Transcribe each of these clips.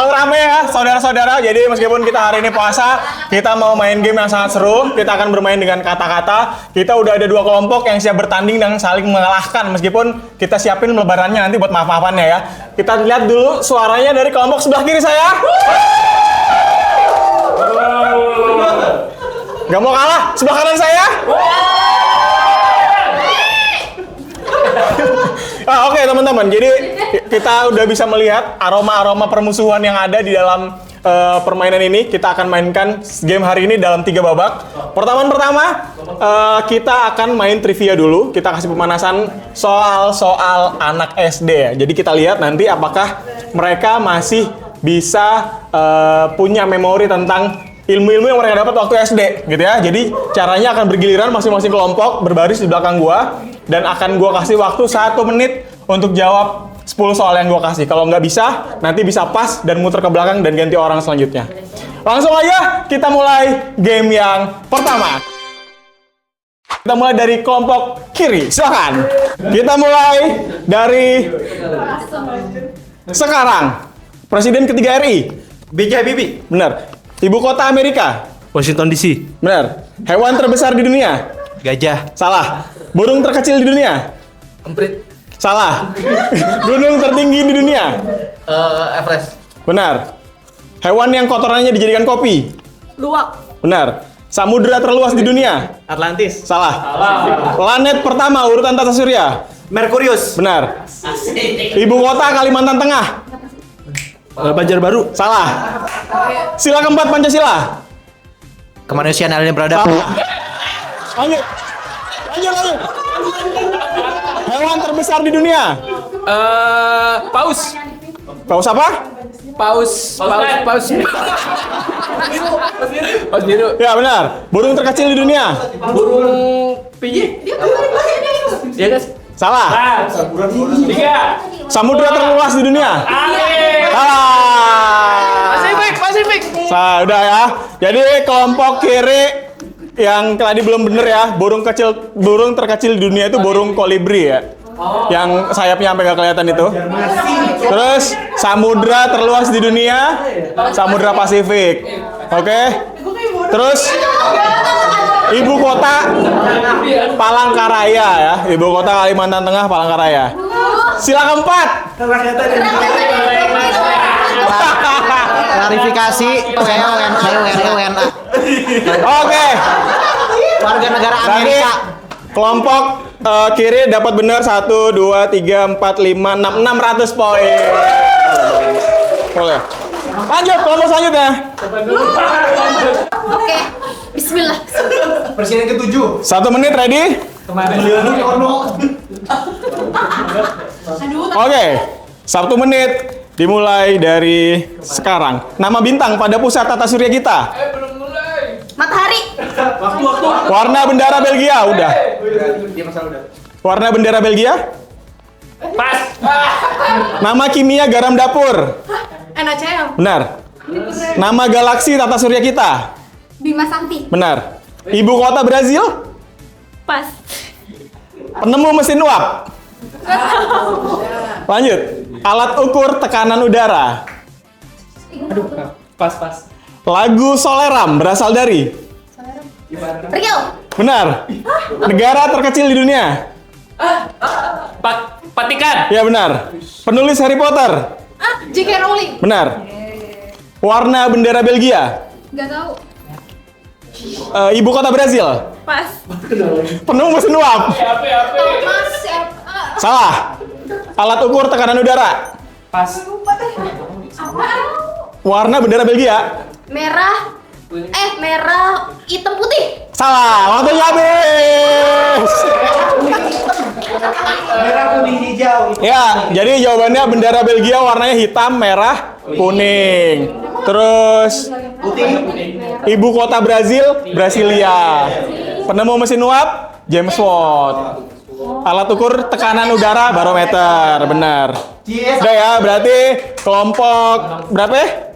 Selalu rame ya, saudara-saudara. Jadi meskipun kita hari ini puasa, kita mau main game yang sangat seru. Kita akan bermain dengan kata-kata. Kita udah ada 2 kelompok yang siap bertanding dan saling mengalahkan. Meskipun kita siapin lebarannya nanti buat maaf-maafannya ya. Kita lihat dulu suaranya dari kelompok sebelah kiri saya. Gak mau kalah, sebelah kanan saya. Oke, teman-teman, jadi kita udah bisa melihat aroma-aroma permusuhan yang ada di dalam permainan ini. Kita akan mainkan game hari ini dalam 3 babak. Pertama, kita akan main trivia dulu. Kita kasih pemanasan soal-soal anak SD ya. Jadi kita lihat nanti apakah mereka masih bisa punya memori tentang ilmu-ilmu yang mereka dapat waktu SD gitu ya. Jadi caranya akan bergiliran masing-masing kelompok berbaris di belakang gua dan akan gua kasih waktu 1 menit untuk jawab 10 soal yang gua kasih. Kalau nggak bisa, nanti bisa pas dan muter ke belakang dan ganti orang selanjutnya. Langsung aja kita mulai game yang pertama. Kita mulai dari kelompok kiri, silakan. Kita mulai dari sekarang. Presiden ketiga RI. B.J. Habibie. Benar. Ibu kota Amerika. Washington DC. Benar. Hewan terbesar di dunia. Gajah. Salah. Burung terkecil di dunia. Emprit. Salah. Gunung tertinggi di dunia. Everest. Benar. Hewan yang kotorannya dijadikan kopi. Luwak. Benar. Samudra terluas di dunia. Atlantis. Salah. Planet pertama urutan tata surya. Merkurius. Benar. Ibu kota Kalimantan Tengah. Banjarbaru. Salah. Sila keempat Pancasila. Kemanusiaan adil dan beradab. Salah. Lanjut. Lanjut. Hewan terbesar di dunia. Paus. Paus apa? Paus biru. Ya benar. Burung terkecil di dunia. Burung piyik. Iya guys. Salah. 3. Samudra terluas di dunia. Salah. Pasifik. Udah ya. Jadi kelompok kiri yang tadi belum bener ya. Burung terkecil di dunia itu burung kolibri ya. Yang sayapnya sampai gak kelihatan itu. Terus samudra terluas di dunia, Samudra Pasifik. Oke. Terus ibu kota Palangkaraya ya. Ibu kota Kalimantan Tengah Palangkaraya. Sila keempat. Klarifikasi WNA. Oke. Warga negara Tadi Amerika. kelompok kiri dapat benar 1, 2, 3, 4, 5, 6, 600 poin. Boleh. Lanjut kelompok selanjutnya. Oke. Bismillah. Presiden ke-7. 1 menit ready? Oke. 1 menit dimulai dari sekarang. Nama bintang pada pusat tata surya kita. Matahari. Warna bendera Belgia udah. Warna bendera Belgia? Pas. Nama kimia garam dapur. NaCl. Benar. Nama galaksi tata surya kita. Bima Sakti. Benar. Ibu kota Brazil? Pas. Penemu mesin uap. Lanjut. Alat ukur tekanan udara. Pas. Lagu Soleram berasal dari? Rio. Benar. Negara terkecil di dunia. Patikan. Ya benar. Penulis Harry Potter. J.K. Rowling. Benar. Warna bendera Belgia. Gak tahu. Ibu kota Brazil. Pas. Penemu mesin uap. Thomas. Salah. Alat ukur tekanan udara. Pas. Warna bendera Belgia. Merah. Merah, hitam, putih. Salah. Waktunya habis. Merah, kuning, hijau. Ya, jadi jawabannya bendera Belgia warnanya hitam, merah, kuning. Terus ibu kota Brazil, Brasilia. Penemu mesin uap, James Watt. Alat ukur tekanan udara, barometer. Benar. Udah ya, berarti kelompok berapa ya?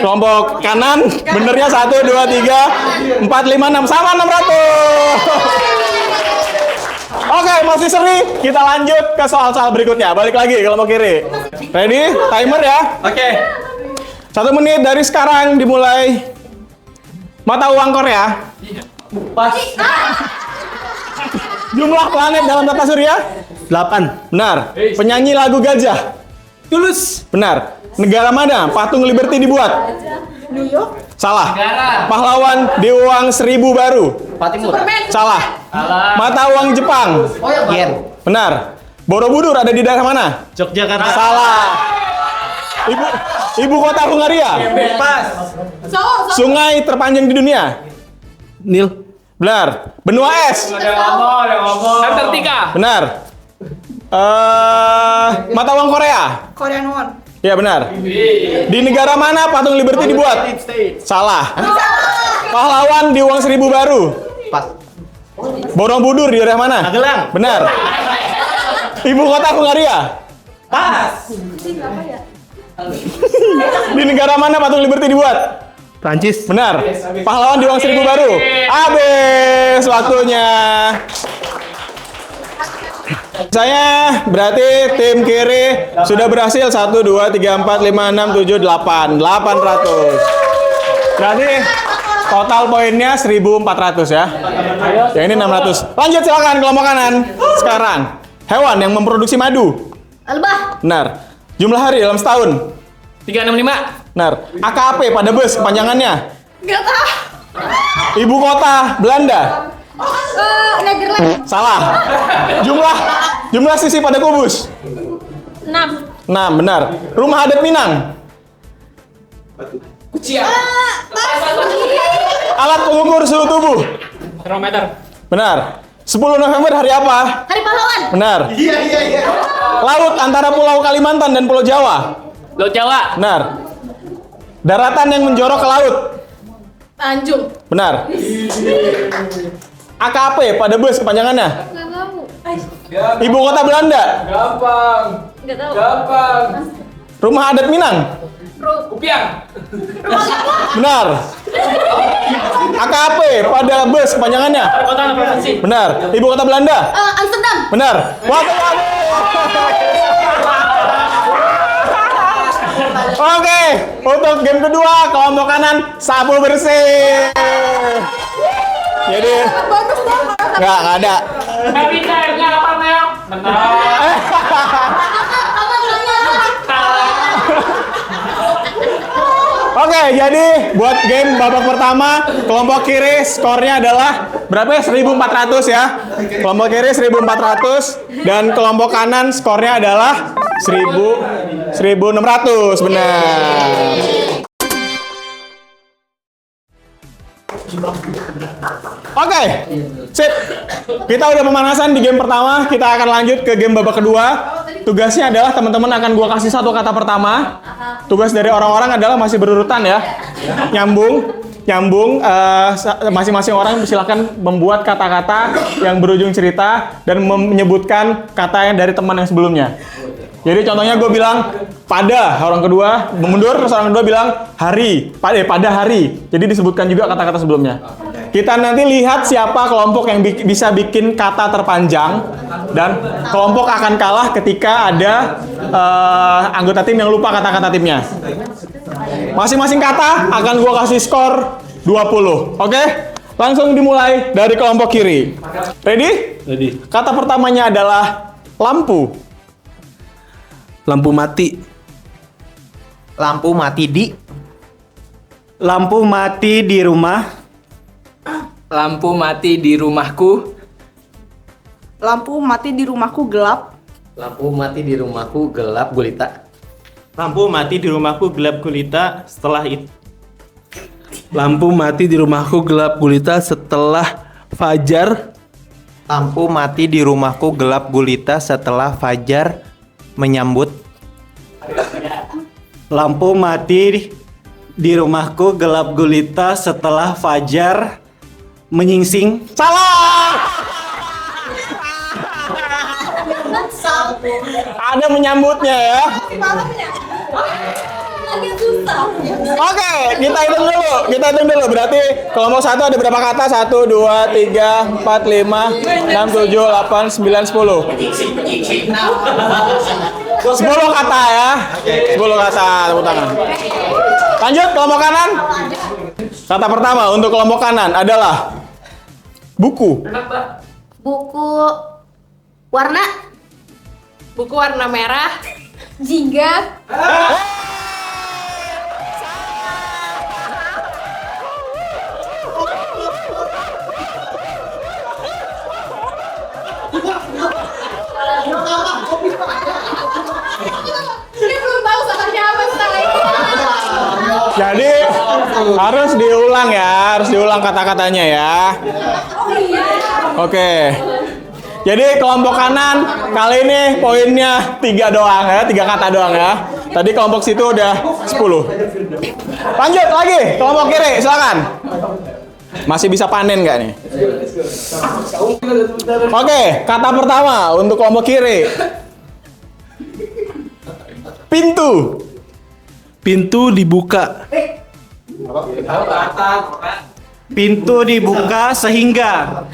Kelompok kanan, benernya 1, 2, 3, 4, 5, 6, sama 600. Oke, masih seri, kita lanjut ke soal-soal berikutnya. Balik lagi kelompok kiri. Ready? Timer ya. Oke. 1 menit dari sekarang dimulai. Mata uang Korea. Pas. Jumlah planet dalam tata surya? 8. Benar. Penyanyi lagu Gajah? Tulus. Benar. Negara mana patung Liberty dibuat? New York. Salah. Negara. Pahlawan di uang 1000 baru? Timur. Salah. Mata uang Jepang? Yen. Benar. Borobudur ada di daerah mana? Yogyakarta. Salah. Ibu kota Hungaria? Pas. Sungai terpanjang di dunia? Nil. Benar. Benua es? Ada ngomong. Antartika. Benar. Mata uang Korea? Korean Won. Ya benar. Di negara mana patung Liberty dibuat? Salah. Pahlawan di uang 1000 baru? Pas. Borobudur di daerah mana? Magelang. Benar. Ibu kota Hungaria? Pas. Di negara mana patung Liberty dibuat? Prancis. Benar. Pahlawan di uang 1000 baru? Habis waktunya. Saya berarti tim kiri sudah berhasil 1, 2, 3, 4, 5, 6, 7, 8. 800. Berarti total poinnya 1400 ya. Ya ini 600. Lanjut silakan kelompok kanan. Sekarang hewan yang memproduksi madu. Lebah. Benar. Jumlah hari dalam setahun. 365. Benar. AKP pada bus kepanjangannya. Gak tahu. Ibu kota Belanda. Netherlands. Salah. Jumlah sisi pada kubus. 6. 6, benar. Rumah adat Minang. Kuciak. Alat pengukur suhu tubuh. Termometer. Benar. 10 November hari apa? Hari pahlawan. Benar. Iya. Laut antara Pulau Kalimantan dan Pulau Jawa. Laut Jawa. Benar. Daratan yang menjorok ke laut. Tanjung. Benar. AKP pada bus kepanjangannya. Gak tahu. Ibu kota Belanda. Gak tahu. Rumah adat Minang. Kupiang. Benar. AKP pada bus kepanjangannya. Kota provinsi. Benar. Ibu kota Belanda. Amsterdam. Benar. Waktu habis. Oke, untuk game kedua kelompok kanan sapu bersih. Jadi Bonus dong. nggak ada. Happy time-nya apa, Mel? Benar. Oke, jadi buat game babak pertama kelompok kiri skornya adalah berapa ya? 1400 ya. Kelompok kiri 1400 dan kelompok kanan skornya adalah 1600, benar. Oke, sip. Kita udah pemanasan di game pertama, kita akan lanjut ke game babak kedua. Tugasnya adalah teman-teman akan gua kasih satu kata pertama. Tugas dari orang-orang adalah masih berurutan ya. Nyambung, masing-masing orang silakan membuat kata-kata yang berujung cerita dan menyebutkan kata yang dari teman yang sebelumnya. Jadi contohnya gue bilang pada, orang kedua mundur, terus orang kedua bilang hari, pada hari. Jadi disebutkan juga kata-kata sebelumnya. Kita nanti lihat siapa kelompok yang bisa bikin kata terpanjang dan kelompok akan kalah ketika ada anggota tim yang lupa kata-kata timnya. Masing-masing kata akan gue kasih skor 20. Oke? Langsung dimulai dari kelompok kiri. Ready? Ready. Kata pertamanya adalah lampu. Lampu mati. Lampu mati di. Lampu mati di rumah. Lampu mati di rumahku. Lampu mati di rumahku gelap. Lampu mati di rumahku gelap gulita. Lampu mati di rumahku gelap gulita setelah itu. Lampu mati di rumahku gelap gulita setelah fajar. Lampu mati di rumahku gelap gulita setelah fajar menyambut. Lampu mati di rumahku gelap gulita setelah fajar menyingsing. Salah! Ada menyambutnya ya. Agak susah. Oke, kita hitung dulu. Berarti kelompok 1 ada berapa kata? 1, 2, 3, 4, 5, 6, 7, 8, 9, 10. 10 kata ya. 10 kata, tepuk tangan. Lanjut, kelompok kanan. Kata pertama untuk kelompok kanan adalah buku. Buku warna. Buku warna merah. Jingga. Dia belum tahu salahnya apa setelah. Jadi harus diulang kata-katanya ya. Oh iya. Oke. Jadi kelompok kanan kali ini poinnya 3 doang ya, 3 kata doang ya. Tadi kelompok situ udah 10. Lanjut lagi, kelompok kiri, silakan. Masih bisa panen nggak nih? Oke, kata pertama untuk kelompok kiri. Pintu. Pintu dibuka. Pintu dibuka sehingga.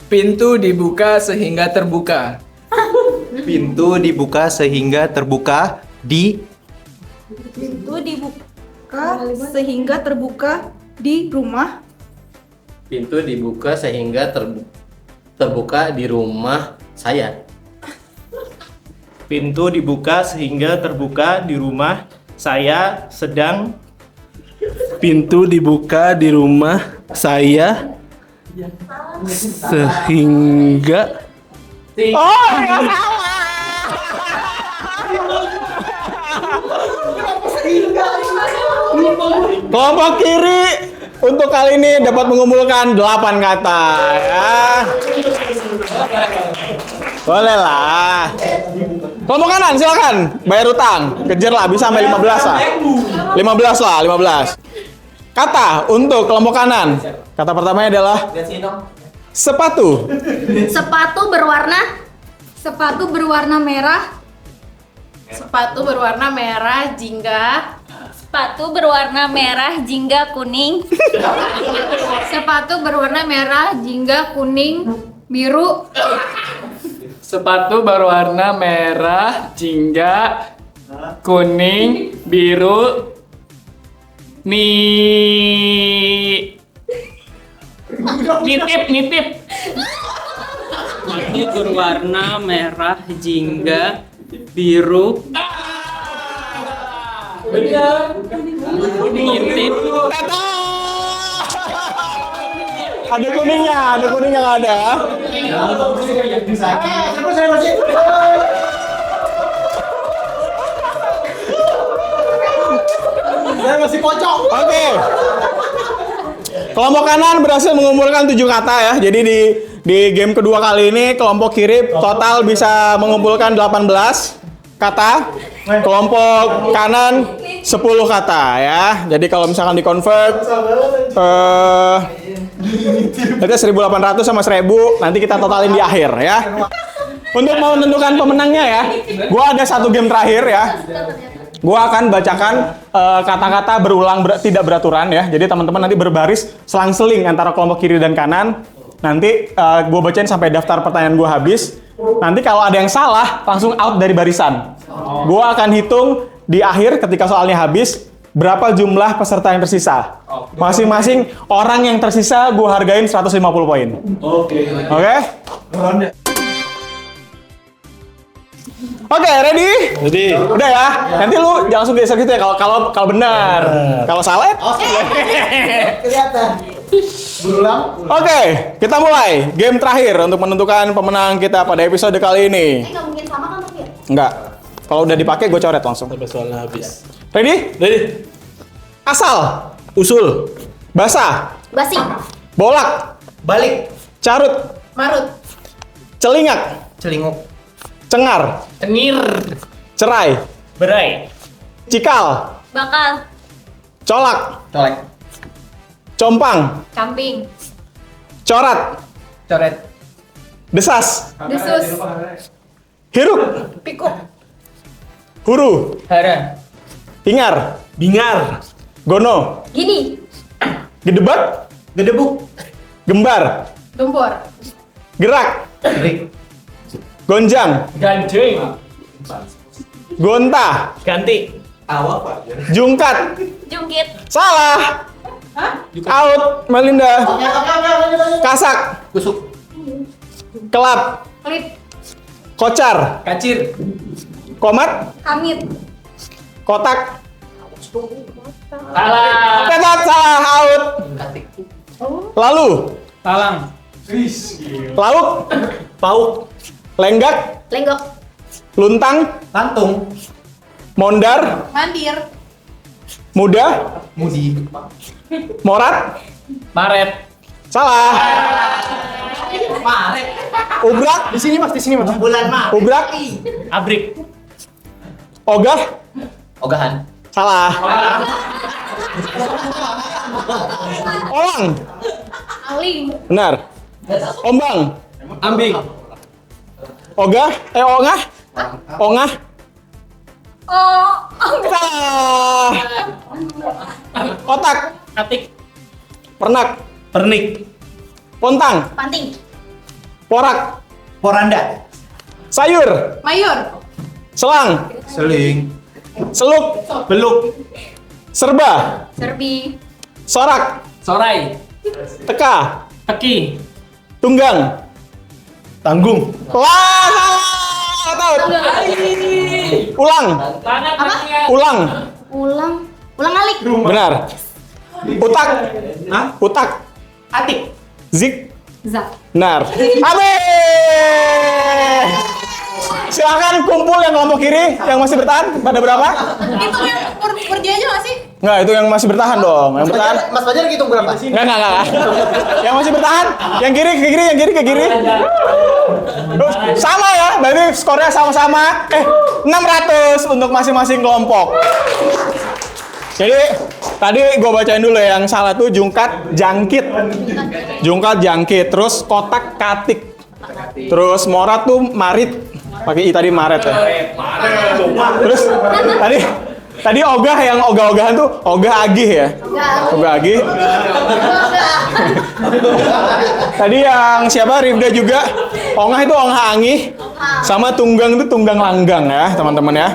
Pintu dibuka sehingga terbuka. Pintu dibuka sehingga terbuka di. Pintu dibuka sehingga terbuka di rumah. Pintu dibuka sehingga terbuka di rumah saya. Pintu dibuka sehingga terbuka di rumah saya sedang. Pintu dibuka di rumah saya sehingga. Oh, nggak salah. Kelompok kiri untuk kali ini dapat mengumpulkan 8 kata ya. Boleh lah. Kelompok kanan silakan bayar utang. Kejar lah, bisa sampai 15 lah. 15 lah, 15. Kata untuk kelompok kanan. Kata pertamanya adalah sepatu. Sepatu berwarna merah. Sepatu berwarna merah jingga. Sepatu berwarna merah jingga kuning. Sepatu berwarna merah jingga kuning biru. Sepatu berwarna merah, jingga, kuning, biru, nitip. Ini berwarna merah, jingga, biru. Nitip. Ada kuningnya nggak ada. Saya masih pocong. Oke. Kelompok kanan berhasil mengumpulkan 7 kata ya. Jadi di game kedua kali ini kelompok kiri total bisa mengumpulkan 18 kata. Kelompok kanan 10 kata ya. Jadi kalau misalkan di-convert berarti 1.800 sama 1.000 nanti kita totalin di akhir ya. Untuk menentukan pemenangnya ya, gua ada 1 game terakhir ya. Gua akan bacakan kata-kata berulang tidak beraturan ya. Jadi teman-teman nanti berbaris selang-seling antara kelompok kiri dan kanan. Nanti gua bacain sampai daftar pertanyaan gua habis. Nanti kalau ada yang salah langsung out dari barisan. Gua akan hitung di akhir ketika soalnya habis berapa jumlah peserta yang tersisa. Masing-masing orang yang tersisa gue hargain 150 poin. Oke. Oke, ready? Udah ya. Nanti lu jangan langsung geser gitu ya kalau benar. Kalau salah kelihatan. Berulang. Oke, kita mulai. Game terakhir untuk menentukan pemenang kita pada episode kali ini. Nggak mungkin sama kan tapi ya? Enggak. Kalau udah dipakai gue coret langsung. Sampai soalnya habis. Ready? Asal. Usul. Basah. Basi. Bolak. Balik. Carut. Marut. Celingak. Celinguk. Cengar. Tenir, Cerai. berai, Cikal. Bakal. Colak. Colek. Compang. Camping. Corat. coret, Desas. Desus. Hiruk. Pikuk. Huru. hara, Hingar. Bingar. Gono. Gini. Gedebak. Gedebuk. Gembar. Gempor. Gerak. Gerik. Gonjang. Ganjing. Gonta. Ganti. Jungkat. Jungkit. Salah. Out, Melinda. Kasak. Kusuk. Kelap. Klip. Kocar. Kacir. Komat. Kamit. Kotak. Salah. Tetot, salah. Out. Lalu. Talang. Lauk. Pauk. Lenggak. Lenggok. Luntang. Lantung. Mondar. Mandir. Muda. Mudi. Morat. Maret. Salah. Ubrak. Di sini mas. Bulan mas. Ubrak. Abrik. Ogah. Ogahan. Salah. Olang. Aling. Benar. Ombang. Ambing. Ogah. Ongah. Ongah. Oh. Salah. Otak. Atik. Pernak. Pernik. Pontang. Panting. Porak. Poranda. Sayur. Mayur. Selang. Seling. Seluk. Beluk. Serba. Serbi. Sorak. Sorai. Teka. Teki. Tunggang. Tanggung. Lah, salah. Tahu. Ulang. Ulang. Ulang. Ulang alik. Benar. Utak. Hah? Utak. Atik. Zik. Zak. Benar. Amin. Silakan kumpul yang kelompok kiri yang masih bertahan. Pada berapa? Itu yang pergi aja nggak sih? Enggak, itu yang masih bertahan dong. Yang bertahan. Mas Fajar gitu berapa? Enggak. Yang masih bertahan. Yang kiri ke kiri, yang kiri ke kiri. Sama ya, berarti skornya sama-sama. 600 untuk masing-masing kelompok. Jadi tadi gue bacain dulu ya, yang salah tuh jungkat, jangkit. Jungkat, jangkit. Terus kotak, katik. Terus morat tuh marit. Pakai i tadi maret ya. Terus tadi ogah yang ogah-ogahan tuh ogah agih ya. Ogah agih. Tadi yang siapa Rifda juga. Ongah itu ongah angih. Sama tunggang itu tunggang langgang ya, teman-teman ya.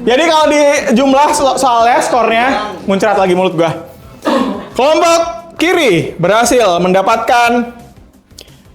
Jadi kalau di jumlah soalnya skornya muncrat lagi mulut gua. Kelompok kiri berhasil mendapatkan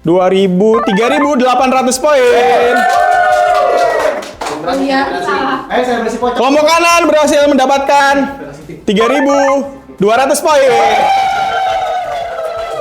3.800 poin. Kelompok kanan berhasil mendapatkan 3.200 poin.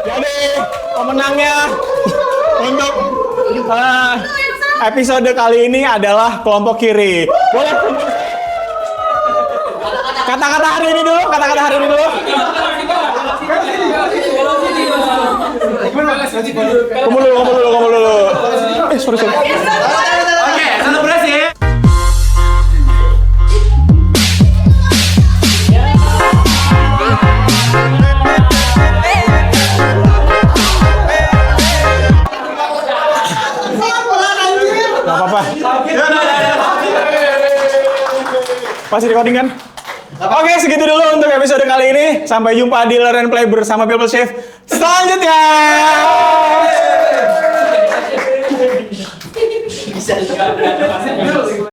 Jadi pemenangnya untuk episode kali ini adalah kelompok kiri. Boleh kata-kata hari ini dulu, Kumpul dulu. Sorry. Oke, selebrasi ya. Gak apa-apa. Masih recording kan? Oke, segitu dulu untuk episode kali ini. Sampai jumpa di Learn and Play bersama People Chef selanjutnya. Bisa juga.